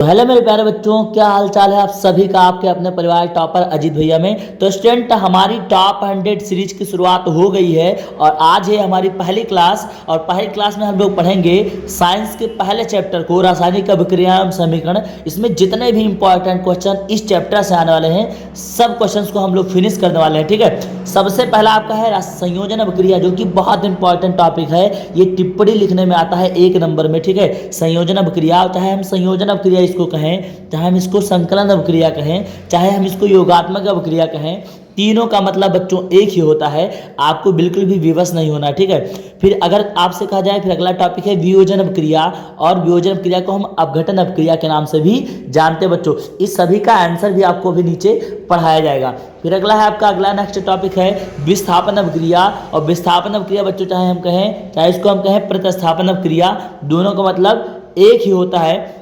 तो हेलो मेरे प्यारे बच्चों, क्या हाल चाल है आप सभी का। आपके अपने परिवार टॉपर अजीत भैया में। तो स्टूडेंट, हमारी टॉप 100 सीरीज की शुरुआत हो गई है और आज है हमारी पहली क्लास। और पहली क्लास में हम लोग पढ़ेंगे साइंस के पहले चैप्टर को, रासायनिक अभिक्रिया एवं समीकरण। इसमें जितने भी इंपॉर्टेंट क्वेश्चन इस चैप्टर से आने वाले हैं, सब क्वेश्चन को हम लोग फिनिश करने वाले हैं। ठीक है, सबसे पहला आपका है संयोजन अभिक्रिया, जो कि बहुत इंपॉर्टेंट टॉपिक है। ये टिप्पणी लिखने में आता है 1 नंबर में। ठीक है, संयोजन अभिक्रिया, चाहे हम संयोजन अभिक्रिया इसको कहें, चाहे हम इसको संकलन अभिक्रिया कहें, चाहे हम इसको योगात्मक अभिक्रिया कहें, तीनों का मतलब बच्चों एक ही होता है। आपको बिल्कुल भी विवश नहीं होना। ठीक है, फिर अगर आपसे कहा जाए, फिर अगला टॉपिक है वियोजन अभिक्रिया। और वियोजन अभिक्रिया को हम अपघटन अभिक्रिया के नाम से भी जानते हैं बच्चों। इस सभी का आंसर भी आपको भी नीचे पढ़ाया जाएगा। फिर अगला है आपका, अगला नेक्स्ट टॉपिक है विस्थापन अभिक्रिया। और विस्थापन अभिक्रिया बच्चों, चाहे हम कहें, चाहे इसको हम कहें प्रतिस्थापन अभिक्रिया, दोनों का मतलब एक ही होता है।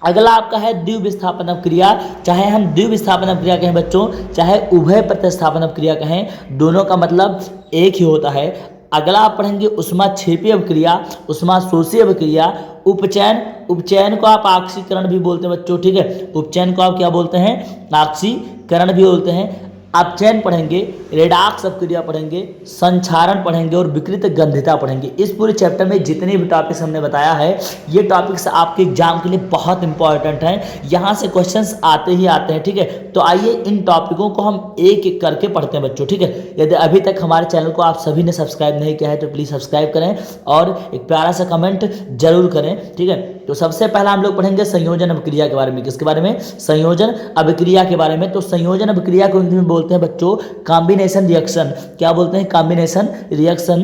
अगला आपका है द्विविस्थापन अभिक्रिया, चाहे हम द्विविस्थापन अभिक्रिया कहें बच्चों, चाहे उभय प्रतिस्थापन अभिक्रिया कहें, दोनों का मतलब एक ही होता है। अगला आप पढ़ेंगे उष्माक्षेपी अभिक्रिया, उष्माशोषी अभिक्रिया, उपचयन। उपचयन को आप आक्सीकरण भी बोलते हैं बच्चों। ठीक है, उपचयन को आप क्या बोलते हैं, आक्सीकरण भी बोलते हैं। अपचयन पढ़ेंगे, रेडॉक्स अभिक्रिया पढ़ेंगे, संक्षारण पढ़ेंगे और विकृत गंधिता पढ़ेंगे। इस पूरे चैप्टर में जितने भी टॉपिक्स हमने बताया है, ये टॉपिक्स आपके एग्जाम के लिए बहुत इंपॉर्टेंट हैं। यहाँ से क्वेश्चंस आते ही आते हैं। ठीक है, तो आइए इन टॉपिकों को हम एक एक करके पढ़ते हैं बच्चों। ठीक है, यदि अभी तक हमारे चैनल को आप सभी ने सब्सक्राइब नहीं किया है तो प्लीज़ सब्सक्राइब करें और एक प्यारा सा कमेंट जरूर करें। ठीक है, तो सबसे पहला हम लोग पढ़ेंगे संयोजन अभिक्रिया के बारे में। किसके बारे में, संयोजन अभिक्रिया के बारे में। तो संयोजन अभिक्रिया को हिंदी में बोलते हैं बच्चों कॉम्बिनेशन रिएक्शन। क्या बोलते हैं, कॉम्बिनेशन रिएक्शन।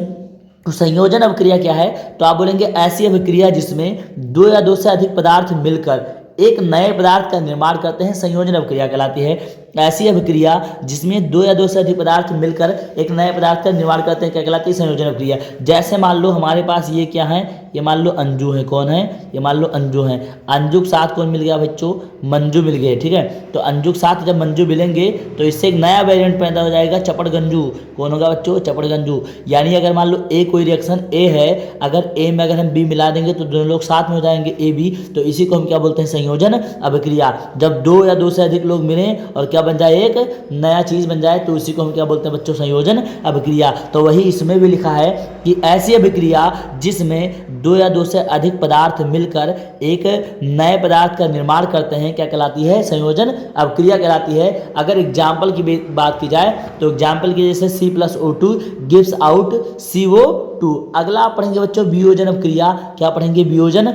तो संयोजन अभिक्रिया क्या है, तो आप बोलेंगे ऐसी अभिक्रिया जिसमें 2 या 2 से अधिक पदार्थ मिलकर एक नए पदार्थ का निर्माण करते हैं, संयोजन अभिक्रिया कहलाती है। ऐसी अभिक्रिया जिसमें 2 या 2 से अधिक पदार्थ मिलकर एक नए पदार्थ का निर्माण करते हैं, क्या कहलाती है, संयोजन अभिक्रिया। जैसे मान लो हमारे पास ये क्या है, ये मान लो अंजू है। कौन है, ये मान लो अंजू है। अंजू के साथ कौन मिल गया बच्चों, मंजू मिल गए। ठीक है, तो अंजू के साथ जब मंजू मिलेंगे तो इससे एक नया वेरिएंट पैदा हो जाएगा, चपड़गंजू। कौन होगा बच्चों, चपड़गंजू। यानी अगर मान लो ए कोई रिएक्शन ए है, अगर ए में अगर हम बी मिला देंगे तो दोनों लोग साथ में हो जाएंगे ए बी। तो इसी को हम क्या बोलते हैं, संयोजन अभिक्रिया। जब 2 या 2 से अधिक लोग मिलें और क्या बन जाए, एक नया चीज बन जाए, तो उसी को हम क्या बोलते हैं बच्चों, संयोजन अभिक्रिया। तो वही इसमें भी लिखा है कि ऐसी अभिक्रिया जिसमें 2 या 2 से अधिक पदार्थ मिलकर एक नए पदार्थ का निर्माण करते हैं, क्या कहलाती है, संयोजन अभिक्रिया कहलाती है। अगर एग्जाम्पल की बात की जाए तो एग्जाम्पल की जैसे C+O2 गिव्स आउट CO2। अगला आप पढ़ेंगे बच्चों वियोजन अभिक्रिया। क्या पढ़ेंगे, वियोजन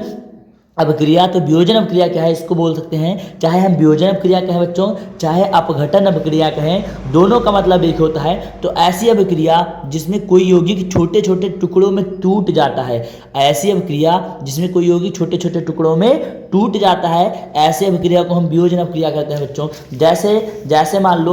अभिक्रिया। तो वियोजन अभिक्रिया क्या है, इसको बोल सकते हैं, चाहे हम वियोजन अभिक्रिया कहें बच्चों, चाहे अपघटन अभिक्रिया कहें, दोनों का मतलब एक होता है। तो ऐसी अभिक्रिया जिसमें कोई यौगिक छोटे छोटे टुकड़ों में टूट जाता है, ऐसी अभिक्रिया जिसमें कोई यौगिक छोटे छोटे टुकड़ों में टूट जाता है, ऐसी अभिक्रिया को हम वियोजन अभिक्रिया कहते हैं बच्चों। जैसे मान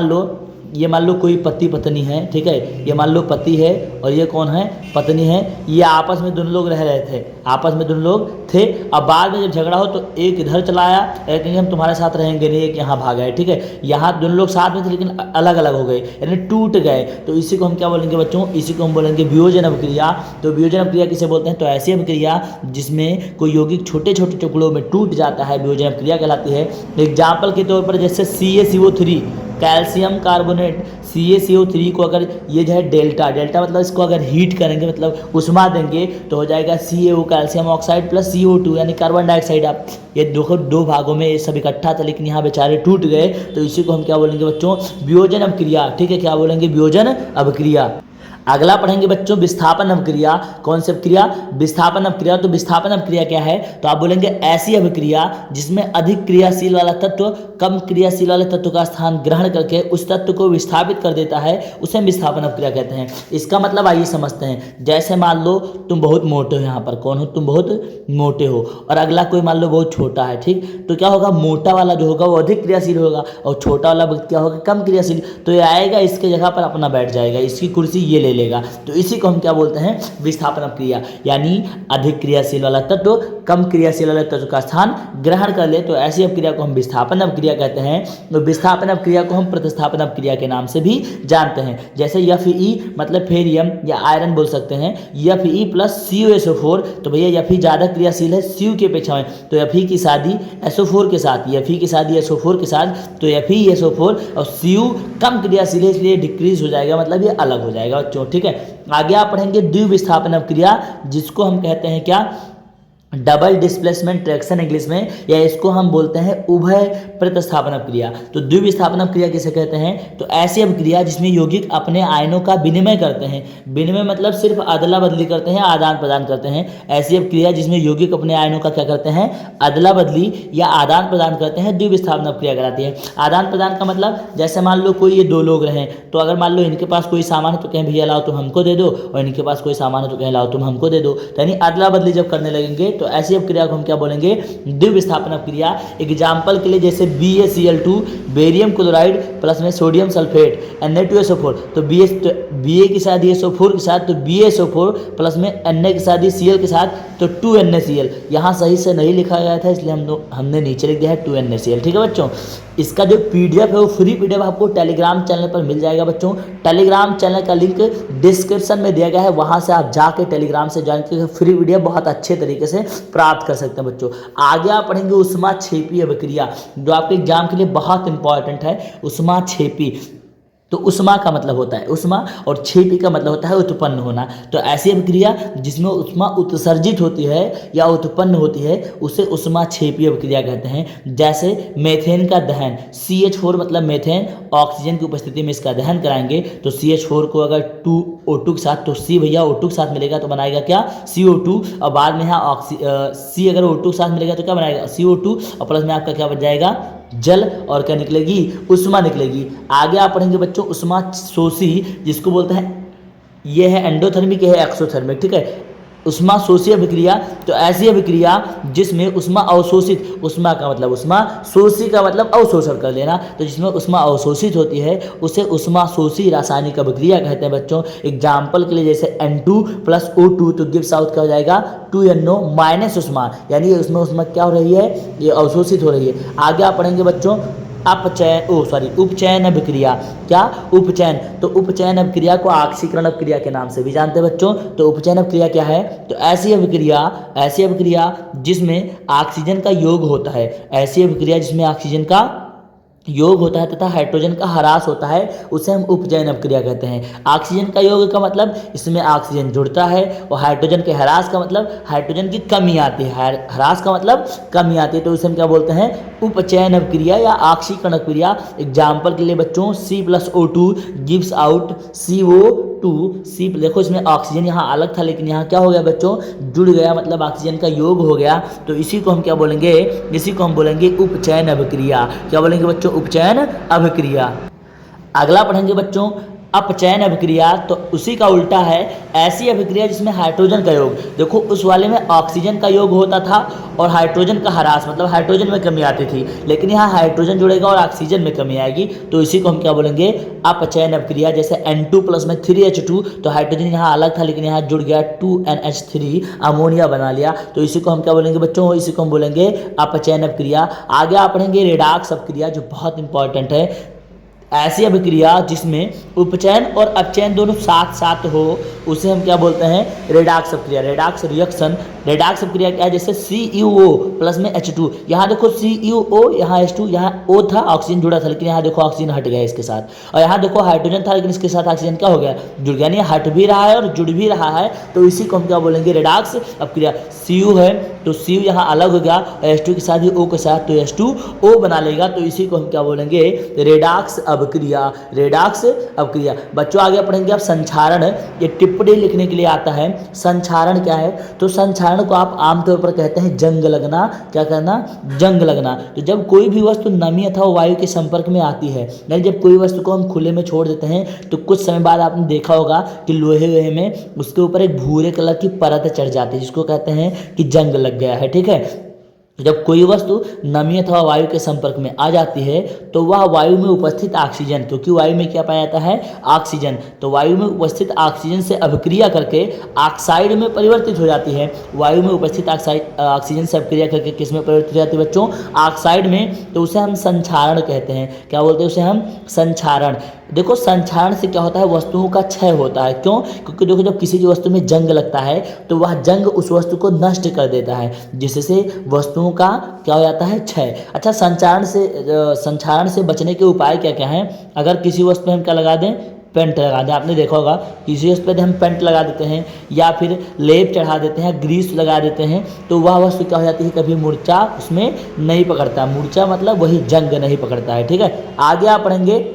लो ये मान लो कोई पति पत्नी है। ठीक है, ये मान लो पति है और ये कौन है, पत्नी है। ये आपस में दोनों लोग रह रहे थे, आपस में दोनों लोग थे। अब बाद में जब झगड़ा हो तो एक इधर चला आया, कहेंगे हम तुम्हारे साथ रहेंगे नहीं, एक यहाँ भागा है। ठीक है, यहाँ दोनों लोग साथ में थे लेकिन अलग अलग हो गए, यानी टूट गए। तो इसी को हम क्या बोलेंगे बच्चों, इसी को हम बोलेंगे वियोजन अभिक्रिया। तो वियोजन अभिक्रिया किसे बोलते हैं, तो ऐसी अभिक्रिया जिसमें कोई यौगिक छोटे छोटे टुकड़ों में टूट जाता है, वियोजन अभिक्रिया कहलाती है। एग्जाम्पल के तौर पर जैसे CaCO3 कैल्शियम कार्बोनेट, CaCO3 को अगर ये जो है डेल्टा मतलब इसको अगर हीट करेंगे, मतलब उष्मा देंगे, तो हो जाएगा CaO calcium oxide plus CO2 यानी कार्बन डाइऑक्साइड। आप ये दो भागों में ये सब इकट्ठा था लेकिन यहाँ बेचारे टूट गए, तो इसी को हम क्या बोलेंगे बच्चों, वियोजन अभिक्रिया। ठीक है, क्या बोलेंगे, वियोजन अभिक्रिया। अगला पढ़ेंगे बच्चों विस्थापन अभिक्रिया। कौन सी अभिक्रिया, विस्थापन अभिक्रिया। तो विस्थापन अभिक्रिया क्या है, तो आप बोलेंगे ऐसी अभिक्रिया जिसमें अधिक क्रियाशील वाला तत्व कम क्रियाशील वाले तत्व का स्थान ग्रहण करके उस तत्व को विस्थापित कर देता है, उसे विस्थापन अभिक्रिया कहते हैं। इसका मतलब आइए समझते हैं। जैसे मान लो तुम बहुत मोटे हो, यहाँ पर कौन हो, तुम बहुत मोटे हो, और अगला कोई मान लो बहुत छोटा है। ठीक, तो क्या होगा, मोटा वाला जो होगा वो अधिक क्रियाशील होगा और छोटा वाला क्या होगा, कम क्रियाशील। तो ये आएगा इसके जगह पर अपना बैठ जाएगा, इसकी कुर्सी ये ले मिलेगा। तो इसी को हम क्या बोलते हैं, विस्थापन अपक्रिया। यानी अधिक क्रियाशील वाला तत्व कम क्रियाशील वाले तत्व का स्थान ग्रहण कर ले तो ऐसी अपक्रिया को हम विस्थापन अपक्रिया कहते हैं। तो विस्थापन अपक्रिया को हम प्रतिस्थापन अपक्रिया के नाम से भी जानते हैं। जैसे Fe मतलब फेरियम या आयरन बोल सकते हैं, Fe प्लस CuSO4, तो भैया Fe ज़्यादा क्रियाशील है Cu की अपेक्षा में, तो Fe की शादी SO4 के साथ, Fe की शादी SO4 के साथ, तो FeSO4 और Cu कम क्रियाशील है इसलिए डिक्रीज हो जाएगा, मतलब ये अलग हो जाएगा बच्चों। ठीक है, आगे आप पढ़ेंगे द्विविस्थापन अपक्रिया, जिसको हम कहते हैं क्या, डबल डिस्प्लेसमेंट रिएक्शन इंग्लिश में, या इसको हम बोलते हैं उभय प्रतिस्थापन अपक्रिया। तो द्विविस्थापन अपक्रिया किसे कहते हैं, तो ऐसी अपक्रिया जिसमें यौगिक अपने आयनों का विनिमय करते हैं, विनिमय मतलब सिर्फ अदला बदली करते हैं, आदान प्रदान करते हैं। ऐसी अपक्रिया जिसमें यौगिक अपने आयनों का क्या करते हैं, अदला बदली या आदान प्रदान करते हैं, द्विविस्थापन अपक्रिया कहलाती है। आदान प्रदान का मतलब जैसे मान लो कोई ये दो लोग रहें, तो अगर मान लो इनके पास कोई सामान है तो कहें भैया लाओ तुम हमको दे दो, और इनके पास कोई सामान है तो कहें लाओ तुम हमको दे दो, तो यानी अदला बदली जब करने लगेंगे तो ऐसी अपक्रिया को हम क्या बोलेंगे, द्विविस्थापन अपक्रिया। एग्जाम्पल के लिए जैसे BaCl2 बेरियम क्लोराइड प्लस में सोडियम सल्फेट Na2SO4, तो Ba की शादी SO4 के साथ तो BaSO4 प्लस में Na की शादी Cl के साथ तो 2NaCl। यहाँ सही से नहीं लिखा गया था इसलिए हमने नीचे लिख दिया है 2NaCl। ठीक है बच्चों, इसका जो PDF है वो फ्री PDF आपको टेलीग्राम चैनल पर मिल जाएगा बच्चों। टेलीग्राम चैनल का लिंक डिस्क्रिप्शन में दिया गया है, वहाँ से आप जाके टेलीग्राम से ज्वाइन करके फ्री PDF बहुत अच्छे तरीके से प्राप्त कर सकते हैं बच्चों। आगे आप पढ़ेंगे ऊष्माक्षेपी अपक्रिया, जो आपके एग्जाम के लिए बहुत इंपॉर्टेंट है। ऊष्माक्षेपी, तो ऊष्मा का मतलब होता है ऊष्मा और क्षेपी का मतलब होता है उत्पन्न होना। तो ऐसी अपक्रिया जिसमें ऊष्मा उत्सर्जित होती है या उत्पन्न होती है उसे ऊष्माक्षेपी अपक्रिया कहते हैं। जैसे मेथेन का दहन, CH4 मतलब मेथेन, ऑक्सीजन की उपस्थिति में इसका दहन कराएंगे तो CH4 को अगर 2O2 के साथ, तो C भैया O2 के साथ मिलेगा तो बनाएगा क्या, CO2, और बाद में यहाँ C अगर O2 के साथ मिलेगा तो क्या बनाएगा, CO2, और प्लस में आपका क्या बच जाएगा, जल, और क्या निकलेगी, ऊष्मा निकलेगी। आगे आप पढ़ेंगे बच्चों ऊष्मा शोषी, जिसको बोलते हैं, ये है एंडोथर्मिक, ये है एक्सोथर्मिक। ठीक है, ऊष्मा शोषी अभिक्रिया, तो ऐसी अभिक्रिया जिसमें ऊष्मा अवशोषित, ऊष्मा का मतलब ऊष्मा, शोषी का मतलब अवशोषण कर लेना, तो जिसमें ऊष्मा अवशोषित होती है उसे ऊष्मा शोषी रासायनिक अभिक्रिया कहते हैं बच्चों। एग्जाम्पल के लिए जैसे N2 प्लस O2 तो गिव्स आउट क्या हो जाएगा, 2NO माइनस ऊष्मा, यानी उसमें ऊष्मा क्या हो रही है, ये अवशोषित हो रही है। आगे आप पढ़ेंगे बच्चों उपचयन अभिक्रिया। क्या, उपचयन, तो उपचयन अभिक्रिया को ऑक्सीकरण अभिक्रिया के नाम से भी जानते हैं बच्चों। तो उपचयन अभिक्रिया क्या है, तो ऐसी अभिक्रिया जिसमें ऑक्सीजन का योग होता है, ऐसी अभिक्रिया जिसमें ऑक्सीजन का योग होता है तथा हाइड्रोजन का ह्रास होता है उसे हम उपचयन अपक्रिया कहते हैं। ऑक्सीजन का योग का मतलब इसमें ऑक्सीजन जुड़ता है, और हाइड्रोजन के ह्रास का मतलब हाइड्रोजन की कमी आती है, ह्रास का मतलब कमी आती है, तो उसे हम क्या बोलते हैं, उपचयन अपक्रिया या ऑक्सीकरण अपक्रिया। एग्जाम्पल के लिए बच्चों C+O2 gives out CO2, C, देखो इसमें ऑक्सीजन यहाँ अलग था लेकिन यहाँ क्या हो गया बच्चों, जुड़ गया, मतलब ऑक्सीजन का योग हो गया, तो इसी को हम क्या बोलेंगे, इसी को हम बोलेंगे उपचयन अभिक्रिया। क्या बोलेंगे बच्चों, उपचयन अभिक्रिया। अगला पढ़ेंगे बच्चों अपचयन अभिक्रिया, तो उसी का उल्टा है ऐसी अभिक्रिया जिसमें हाइड्रोजन का योग, देखो उस वाले में ऑक्सीजन का योग होता था और हाइड्रोजन का ह्रास, मतलब हाइड्रोजन में कमी आती थी, लेकिन यहाँ हाइड्रोजन जुड़ेगा और ऑक्सीजन में कमी आएगी, तो इसी को हम क्या बोलेंगे, अपचयन अभिक्रिया। जैसे N2 प्लस में 3H2, तो हाइड्रोजन यहाँ अलग था लेकिन यहाँ जुड़ गया 2NH3, अमोनिया बना लिया, तो इसी को हम क्या बोलेंगे बच्चों, इसी को हम बोलेंगे अपचयन अभिक्रिया। आगे आप पढ़ेंगे रेडॉक्स अभिक्रिया, जो बहुत इंपॉर्टेंट है। ऐसी अभिक्रिया जिसमें उपचयन और अपचयन दोनों साथ साथ हो उसे हम क्या बोलते हैं, रेडॉक्स अभिक्रिया, रेडॉक्स रिएक्शन। रेडॉक्स अभिक्रिया क्या है, जैसे CuO प्लस में H2, यहाँ देखो CuO, यहाँ H2, यहाँ O था, ऑक्सीजन जुड़ा था, लेकिन यहाँ देखो ऑक्सीजन हट गया इसके साथ, और यहाँ देखो हाइड्रोजन था लेकिन इसके साथ ऑक्सीजन क्या हो गया, जुड़ गया, नहीं हट भी रहा है और जुड़ भी रहा है, तो इसी को हम क्या बोलेंगे, रेडॉक्स अभिक्रिया। Cu है तो Cu यहाँ अलग हो गया, H2 के साथ ही O के साथ, तो H2O बना लेगा, तो इसी को हम क्या बोलेंगे, रेडॉक्स अभिक्रिया, रेडॉक्स अभिक्रिया। बच्चों आगे पढ़ेंगे आप संक्षारण, ये टिप्पणी लिखने के लिए आता है। संक्षारण क्या है, तो संक्षारण को आप आमतौर पर कहते हैं जंग लगना। क्या करना, जंग लगना। तो जब कोई भी वस्तु नमी अथवा वायु के संपर्क में आती है, यानी जब कोई वस्तु को हम खुले में छोड़ देते हैं तो कुछ समय बाद आपने देखा होगा कि लोहे में उसके ऊपर एक भूरे कलर की परत चढ़ जाती है, जिसको कहते हैं कि जंग लग गया है। ठीक है, जब कोई वस्तु नमी अथवा वायु के संपर्क में आ जाती है तो वह वायु में उपस्थित ऑक्सीजन, क्योंकि वायु में क्या पाया जाता है, ऑक्सीजन, तो वायु में उपस्थित ऑक्सीजन से अभिक्रिया करके ऑक्साइड में परिवर्तित हो जाती है। वायु में उपस्थित ऑक्सीजन से अभिक्रिया करके किस में परिवर्तित हो जाती है बच्चों, ऑक्साइड में, तो उसे हम संक्षारण कहते हैं। क्या बोलते हैं उसे हम, संक्षारण। देखो संक्षारण से क्या होता है, वस्तुओं का क्षय होता है। क्यों, क्योंकि देखो जब किसी वस्तु में जंग लगता है तो वह जंग उस वस्तु को नष्ट कर देता है, जिससे वस्तुओं का क्या हो जाता है, क्षय। अच्छा, संक्षारण से बचने के उपाय क्या क्या हैं। अगर किसी वस्तु पे हम क्या लगा दें, पेंट लगा दें, आपने देखा होगा किसी वस्तु पे हम पेंट लगा देते हैं या फिर लेप चढ़ा देते हैं, ग्रीस लगा देते हैं, तो वह वस्तु क्या हो जाती है, कभी मूर्छा उसमें नहीं पकड़ता। मूर्छा मतलब वही जंग नहीं पकड़ता है। ठीक है, आगे आप पढ़ेंगे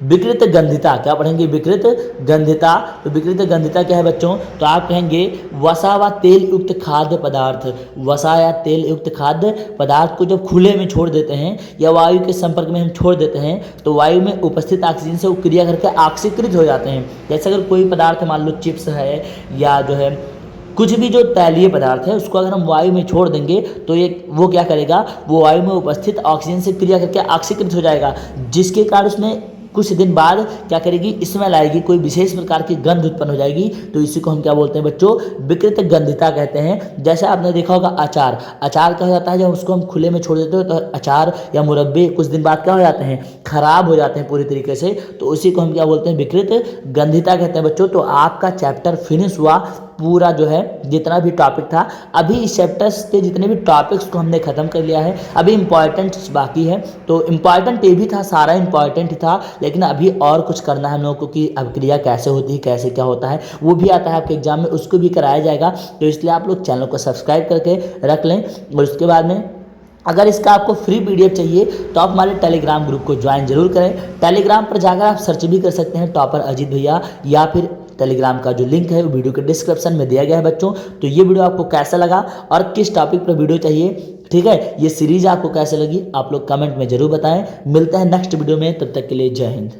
विकृत गंधिता। क्या पढ़ेंगे, विकृत गंधिता। तो विकृत गंधिता क्या है बच्चों, तो आप कहेंगे वसा व तेल युक्त खाद्य पदार्थ, वसा या तेल युक्त खाद्य पदार्थ को जब खुले में छोड़ देते हैं या वायु के संपर्क में हम छोड़ देते हैं तो वायु में उपस्थित ऑक्सीजन से वो क्रिया करके ऑक्सीकृत हो जाते हैं। जैसे अगर कोई पदार्थ मान लो चिप्स है या जो है कुछ भी जो तैलीय पदार्थ है उसको अगर हम वायु में छोड़ देंगे तो ये वो क्या करेगा, वो वायु में उपस्थित ऑक्सीजन से क्रिया करके ऑक्सीकृत हो जाएगा, जिसके कारण उसमें कुछ दिन बाद क्या करेगी, स्मेल आएगी, कोई विशेष प्रकार की गंध उत्पन्न हो जाएगी। तो इसी को हम क्या बोलते हैं बच्चों, विकृत गंधिता कहते हैं। जैसे आपने देखा होगा अचार, अचार क्या हो जाता है, जब उसको हम खुले में छोड़ देते हो तो अचार या मुरब्बे कुछ दिन बाद क्या हो जाते हैं, खराब हो जाते हैं पूरी तरीके से। तो उसी को हम क्या बोलते हैं, विकृत गंधिता कहते हैं बच्चों। तो आपका चैप्टर फिनिश हुआ, पूरा जो है जितना भी टॉपिक था, अभी इस चैप्टर्स के जितने भी टॉपिक्स को हमने खत्म कर लिया है। अभी इंपॉर्टेंट बाकी है, तो इंपॉर्टेंट ये भी था, सारा इंपॉर्टेंट ही था, लेकिन अभी और कुछ करना है हम लोगों को कि अभिक्रिया कैसे होती है, कैसे क्या होता है, वो भी आता है आपके एग्जाम में, उसको भी कराया जाएगा। तो इसलिए आप लोग चैनल को सब्सक्राइब करके रख लें। और उसके बाद में अगर इसका आपको फ्री पीडीएफ चाहिए तो आप हमारे टेलीग्राम ग्रुप को ज्वाइन जरूर करें। टेलीग्राम पर जाकर आप सर्च भी कर सकते हैं टॉपर अजीत भैया, या फिर टेलीग्राम का जो लिंक है वो वीडियो के डिस्क्रिप्शन में दिया गया है बच्चों। तो ये वीडियो आपको कैसा लगा और किस टॉपिक पर वीडियो चाहिए, ठीक है, ये सीरीज आपको कैसे लगी, आप लोग कमेंट में जरूर बताएं। मिलते हैं नेक्स्ट वीडियो में, तब तक के लिए जय हिंद।